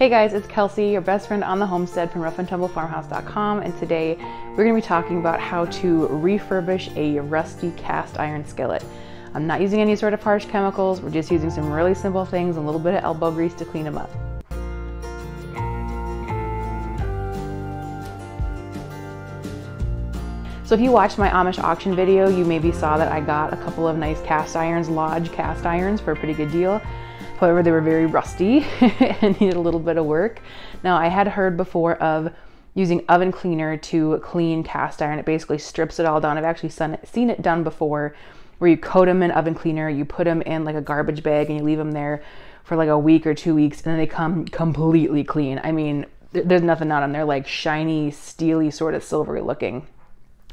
Hey guys, it's Kelsey, your best friend on the homestead from roughandtumblefarmhouse.com, and today we're going to be talking about how to refurbish a rusty cast iron skillet. I'm not using any sort of harsh chemicals, we're just using some really simple things and a little bit of elbow grease to clean them up. So if you watched my Amish auction video, you maybe saw that I got a couple of nice cast irons, Lodge cast irons, for a pretty good deal. However, they were very rusty and needed a little bit of work. Now, I had heard before of using oven cleaner to clean cast iron. It basically strips it all down. I've actually seen it done before, where you coat them in oven cleaner, you put them in like a garbage bag and you leave them there for like a week or 2 weeks, and then they come completely clean. I mean, there's nothing on them. They're like shiny, steely, sort of silvery looking.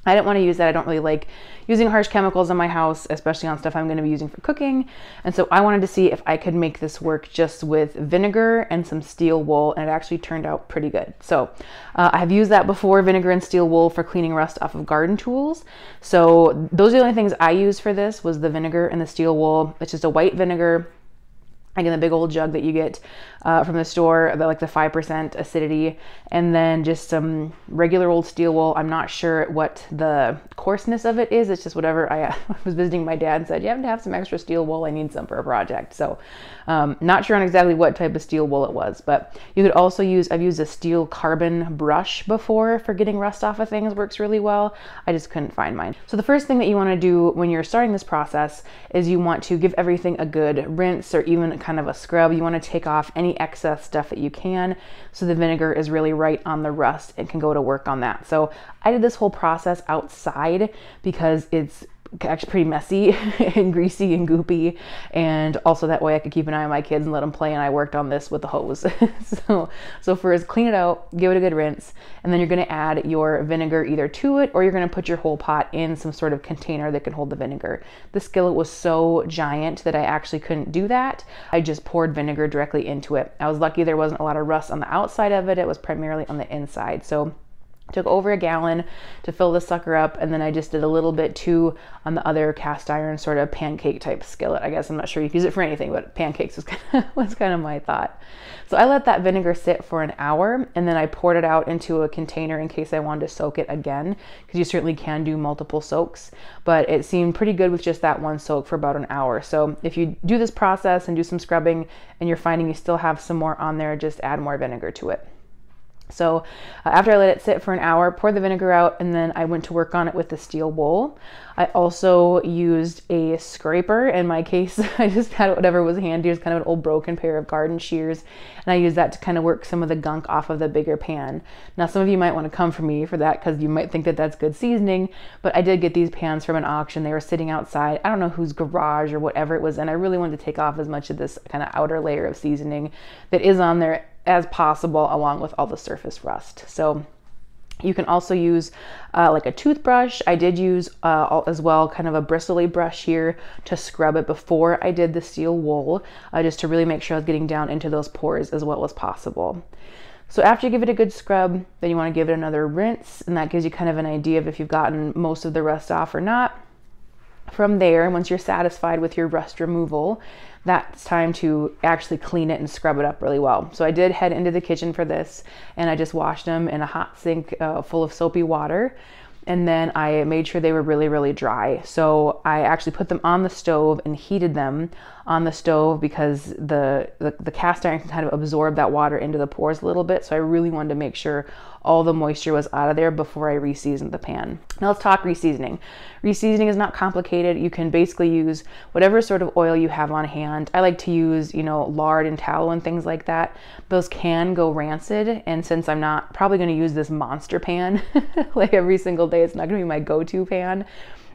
I didn't want to use that. I don't really like using harsh chemicals in my house, especially on stuff I'm going to be using for cooking. And so I wanted to see if I could make this work just with vinegar and some steel wool, and it actually turned out pretty good. So I have used that before, vinegar and steel wool, for cleaning rust off of garden tools. So those are the only things I used for this, was the vinegar and the steel wool. It's just a white vinegar, again, the big old jug that you get from the store, like the 5% acidity, and then just some regular old steel wool. I'm not sure what the coarseness of it is. It's just whatever. I was visiting my dad and said, you happen to have some extra steel wool? I need some for a project. So not sure on exactly what type of steel wool it was, but you could also use, I've used a steel carbon brush before for getting rust off of things. Works really well. I just couldn't find mine. So the first thing that you want to do when you're starting this process is you want to give everything a good rinse, or even kind of a scrub. You want to take off any excess stuff that you can, so the vinegar is really right on the rust and can go to work on that. So I did this whole process outside because it's actually pretty messy and greasy and goopy, and also that way I could keep an eye on my kids and let them play, and I worked on this with the hose. so first, clean it out, give it a good rinse, and then you're going to add your vinegar either to it, or you're going to put your whole pot in some sort of container that can hold the vinegar. The skillet was so giant that I actually couldn't do that. I just poured vinegar directly into it. I was lucky there wasn't a lot of rust on the outside of it. It was primarily on the inside. So took over a gallon to fill this sucker up, and then I just did a little bit too on the other cast iron sort of pancake type skillet. I guess I'm not sure you can use it for anything, but pancakes was kind of my thought. So I let that vinegar sit for an hour, and then I poured it out into a container in case I wanted to soak it again, because you certainly can do multiple soaks, but it seemed pretty good with just that one soak for about an hour. So if you do this process and do some scrubbing and you're finding you still have some more on there, just add more vinegar to it. So after I let it sit for an hour, poured the vinegar out, and then I went to work on it with the steel wool. I also used a scraper. In my case, I just had whatever was handy. It was kind of an old broken pair of garden shears, and I used that to kind of work some of the gunk off of the bigger pan. Now, some of you might want to come for me for that, because you might think that that's good seasoning, but I did get these pans from an auction. They were sitting outside, I don't know whose garage or whatever it was, and I really wanted to take off as much of this kind of outer layer of seasoning that is on there as possible, along with all the surface rust. So you can also use like a toothbrush. I did use as well kind of a bristly brush here to scrub it before I did the steel wool, just to really make sure I was getting down into those pores as well as possible. So after you give it a good scrub, then you want to give it another rinse, and that gives you kind of an idea of if you've gotten most of the rust off or not. From there, once you're satisfied with your rust removal, that's time to actually clean it and scrub it up really well. So I did head into the kitchen for this, and I just washed them in a hot sink full of soapy water. And then I made sure they were really, really dry. So I actually put them on the stove and heated them on the stove, because the cast iron can kind of absorb that water into the pores a little bit. So I really wanted to make sure all the moisture was out of there before I reseasoned the pan. Now let's talk reseasoning. Reseasoning is not complicated. You can basically use whatever sort of oil you have on hand. I like to use, lard and tallow and things like that. Those can go rancid, and since I'm not probably going to use this monster pan like every single day, it's not going to be my go-to pan.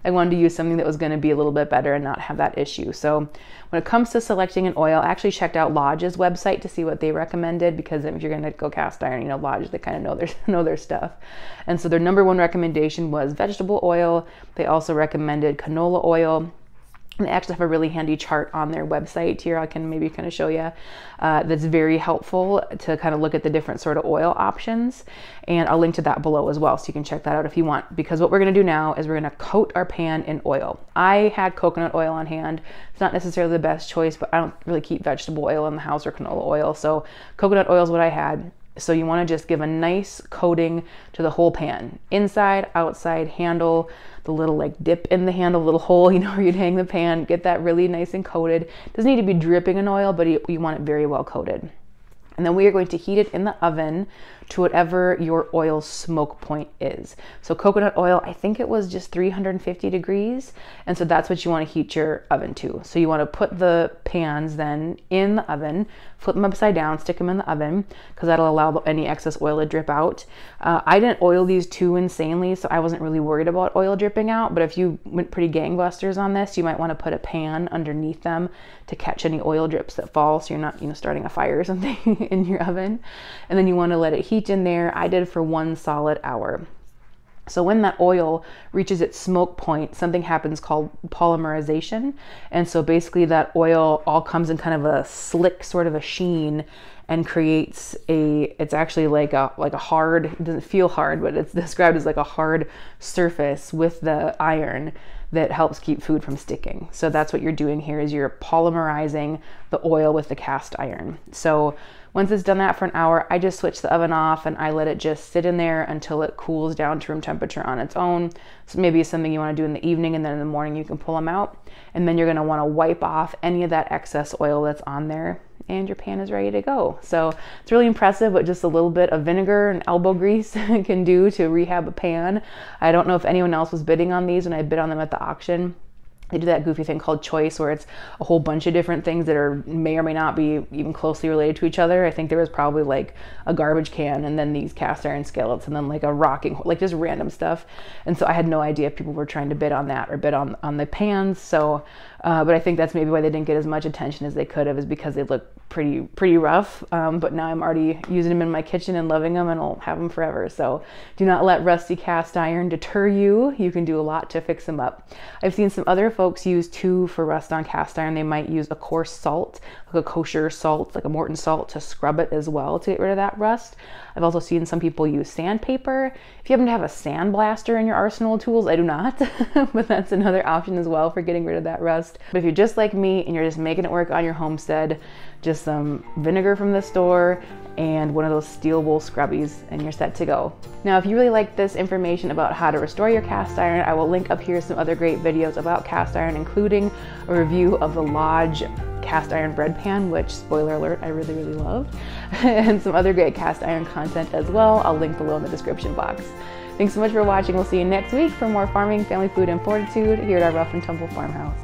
I wanted to use something that was going to be a little bit better and not have that issue. So when it comes to selecting an oil, I actually checked out Lodge's website to see what they recommended, because if you're going to go cast iron, Lodge, they kind of know their stuff. And so their number one recommendation was vegetable oil. They also recommended canola oil. And they actually have a really handy chart on their website here. I can maybe kind of show you that's very helpful to kind of look at the different sort of oil options. And I'll link to that below as well, so you can check that out if you want. Because what we're going to do now is we're going to coat our pan in oil. I had coconut oil on hand. It's not necessarily the best choice, but I don't really keep vegetable oil in the house or canola oil. So coconut oil is what I had. So you want to just give a nice coating to the whole pan, inside, outside, handle, the little like dip in the handle, little hole, you know, where you'd hang the pan, get that really nice and coated. It doesn't need to be dripping in oil, but you want it very well coated. And then we are going to heat it in the oven to whatever your oil smoke point is. So coconut oil, I think it was just 350 degrees. And so that's what you want to heat your oven to. So you want to put the pans then in the oven, flip them upside down, stick them in the oven, because that'll allow any excess oil to drip out. I didn't oil these too insanely, so I wasn't really worried about oil dripping out. But if you went pretty gangbusters on this, you might want to put a pan underneath them to catch any oil drips that fall, so you're not, you know, starting a fire or something in your oven. And then you want to let it heat in there. I did for 1 solid hour. So when that oil reaches its smoke point, something happens called polymerization. And so basically that oil all comes in kind of a slick sort of a sheen and creates it's actually like a hard, it doesn't feel hard, but it's described as like a hard surface with the iron that helps keep food from sticking. So that's what you're doing here, is you're polymerizing the oil with the cast iron. So once it's done that for an hour, I just switch the oven off and I let it just sit in there until it cools down to room temperature on its own. So maybe it's something you want to do in the evening, and then in the morning you can pull them out. And then you're going to want to wipe off any of that excess oil that's on there, and your pan is ready to go. So it's really impressive what just a little bit of vinegar and elbow grease can do to rehab a pan. I don't know if anyone else was bidding on these when I bid on them at the auction. They do that goofy thing called choice, where it's a whole bunch of different things that may or may not be even closely related to each other. I think there was probably like a garbage can, and then these cast iron skillets, and then like a rocking, like just random stuff. And so I had no idea if people were trying to bid on that or bid on the pans. So, but I think that's maybe why they didn't get as much attention as they could have, is because they look pretty rough. But now I'm already using them in my kitchen and loving them, and I'll have them forever. So do not let rusty cast iron deter you. You can do a lot to fix them up. I've seen some other folks use too for rust on cast iron. They might use a coarse salt, like a kosher salt, like a Morton salt, to scrub it as well to get rid of that rust. I've also seen some people use sandpaper. If you happen to have a sandblaster in your arsenal of tools, I do not, but that's another option as well for getting rid of that rust. But if you're just like me and you're just making it work on your homestead, just some vinegar from the store and one of those steel wool scrubbies, and you're set to go. Now, if you really like this information about how to restore your cast iron, I will link up here some other great videos about cast iron, including a review of the Lodge cast iron bread pan, which, spoiler alert, I really loved, and some other great cast iron content as well. I'll link below in the description box. Thanks so much for watching. We'll see you next week for more farming, family food, and fortitude here at our Rough and Tumble farmhouse.